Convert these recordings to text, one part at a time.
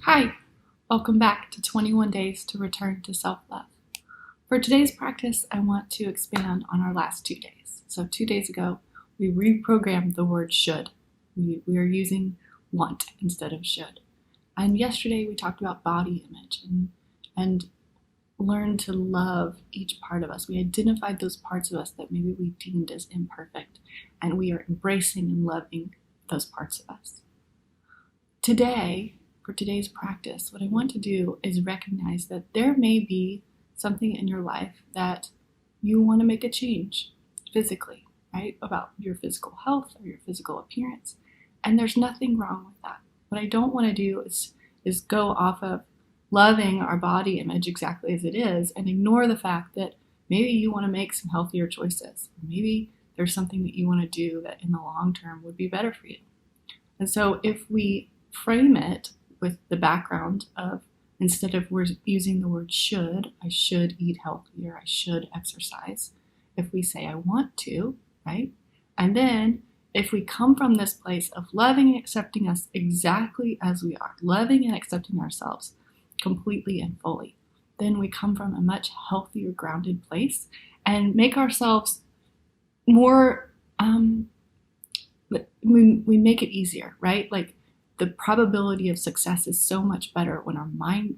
Hi, welcome back to 21 Days to Return to Self-Love. For today's practice, I want to expand on our last 2 days. So 2 days ago, we reprogrammed the word should. We are using want instead of should. And yesterday we talked about body image and learned to love each part of us. We identified those parts of us that maybe we deemed as imperfect, and we are embracing and loving those parts of us. Today, for today's practice, what I want to do is recognize that there may be something in your life that you want to make a change physically, right? About your physical health or your physical appearance. And there's nothing wrong with that. What I don't want to do is go off of loving our body image exactly as it is and ignore the fact that maybe you want to make some healthier choices. Maybe there's something that you want to do that in the long term would be better for you. And so if we frame it with the background of, instead of we're using the word should, I should eat healthier, I should exercise, if we say I want to, right? And then if we come from this place of loving and accepting us exactly as we are, loving and accepting ourselves completely and fully, then we come from a much healthier, grounded place and make ourselves more, we make it easier, right? Like, the probability of success is so much better when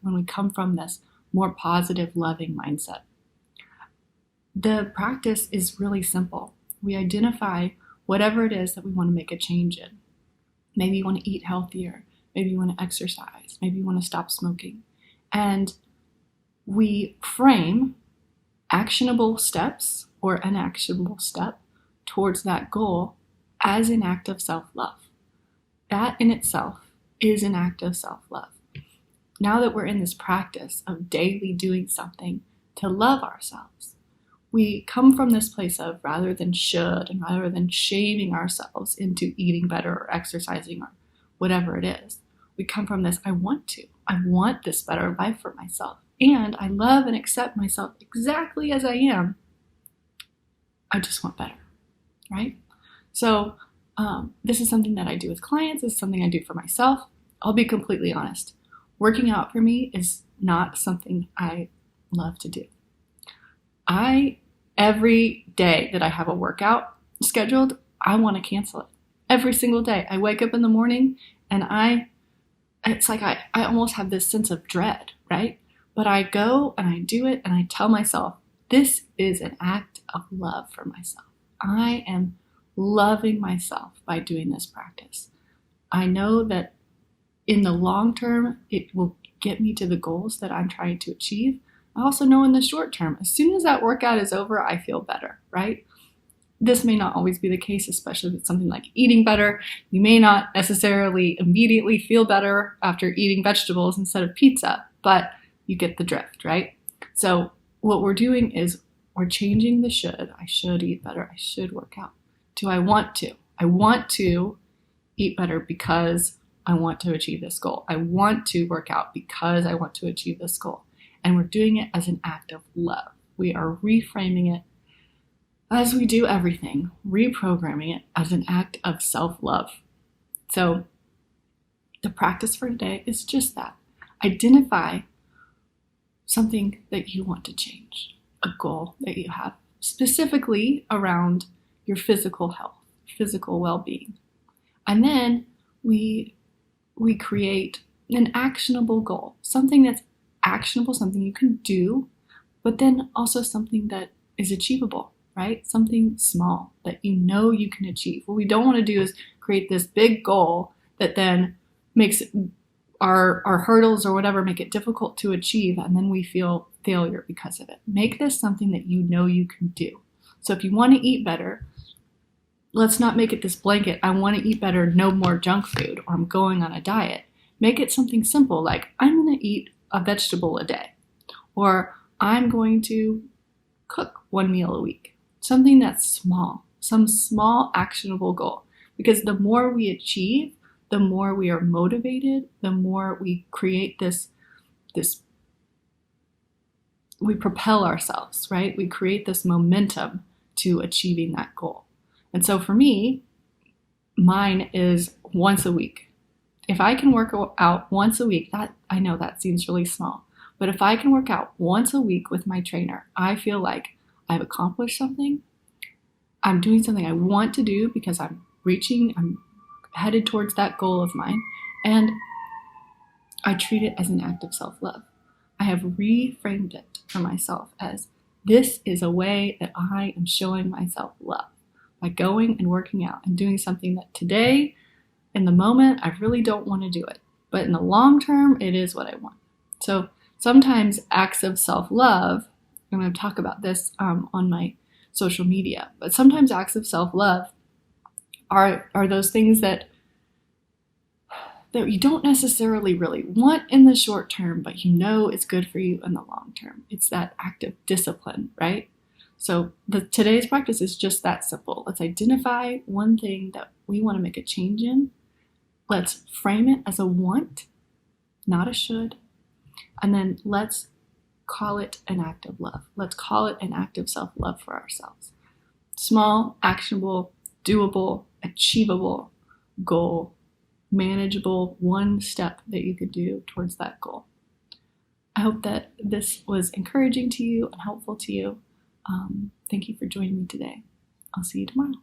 we come from this more positive, loving mindset. The practice is really simple. We identify whatever it is that we want to make a change in. Maybe you want to eat healthier. Maybe you want to exercise. Maybe you want to stop smoking. And we frame actionable steps or an actionable step towards that goal as an act of self-love. That in itself is an act of self-love. Now that we're in this practice of daily doing something to love ourselves, we come from this place of, rather than should and rather than shaming ourselves into eating better or exercising or whatever it is, we come from this, I want this better life for myself. And I love and accept myself exactly as I am. I just want better, right? So this is something that I do with clients. This is something I do for myself. I'll be completely honest. Working out for me is not something I love to do. Every day that I have a workout scheduled, I want to cancel it. Every single day. I wake up in the morning and it's like I almost have this sense of dread, right? But I go and I do it and I tell myself, this is an act of love for myself. I am loving myself by doing this practice. I know that in the long term, it will get me to the goals that I'm trying to achieve. I also know in the short term, as soon as that workout is over, I feel better, right? This may not always be the case, especially with something like eating better. You may not necessarily immediately feel better after eating vegetables instead of pizza, but you get the drift, right? So what we're doing is we're changing the should. I should eat better. I should work out. To I want to. I want to eat better because I want to achieve this goal. I want to work out because I want to achieve this goal. And we're doing it as an act of love. We are reframing it as we do everything, reprogramming it as an act of self-love. So the practice for today is just that. Identify something that you want to change, a goal that you have, specifically around your physical health, physical well-being. And then we create an actionable goal, something that's actionable, something you can do, but then also something that is achievable, right? Something small that you know you can achieve. What we don't want to do is create this big goal that then makes our hurdles or whatever make it difficult to achieve, and then we feel failure because of it. Make this something that you know you can do. So if you want to eat better, let's not make it this blanket, I want to eat better, no more junk food, or I'm going on a diet. Make it something simple like, I'm going to eat a vegetable a day, or I'm going to cook one meal a week. Something that's small, some small actionable goal. Because the more we achieve, the more we are motivated, the more we create this we propel ourselves, right? We create this momentum to achieving that goal. And so for me, mine is once a week. If I can work out once a week, that I know that seems really small, but if I can work out once a week with my trainer, I feel like I've accomplished something. I'm doing something I want to do because I'm headed towards that goal of mine, and I treat it as an act of self-love. I have reframed it for myself as this is a way that I am showing myself love by going and working out and doing something that today, in the moment, I really don't want to do it. But in the long term, it is what I want. So sometimes acts of self-love, I'm going to talk about this on my social media, but sometimes acts of self-love are those things that you don't necessarily really want in the short term, but you know it's good for you in the long term. It's that act of discipline, right? So today's practice is just that simple. Let's identify one thing that we want to make a change in. Let's frame it as a want, not a should. And then let's call it an act of love. Let's call it an act of self-love for ourselves. Small, actionable, doable, achievable goal, manageable, one step that you could do towards that goal. I hope that this was encouraging to you and helpful to you. Thank you for joining me today. I'll see you tomorrow.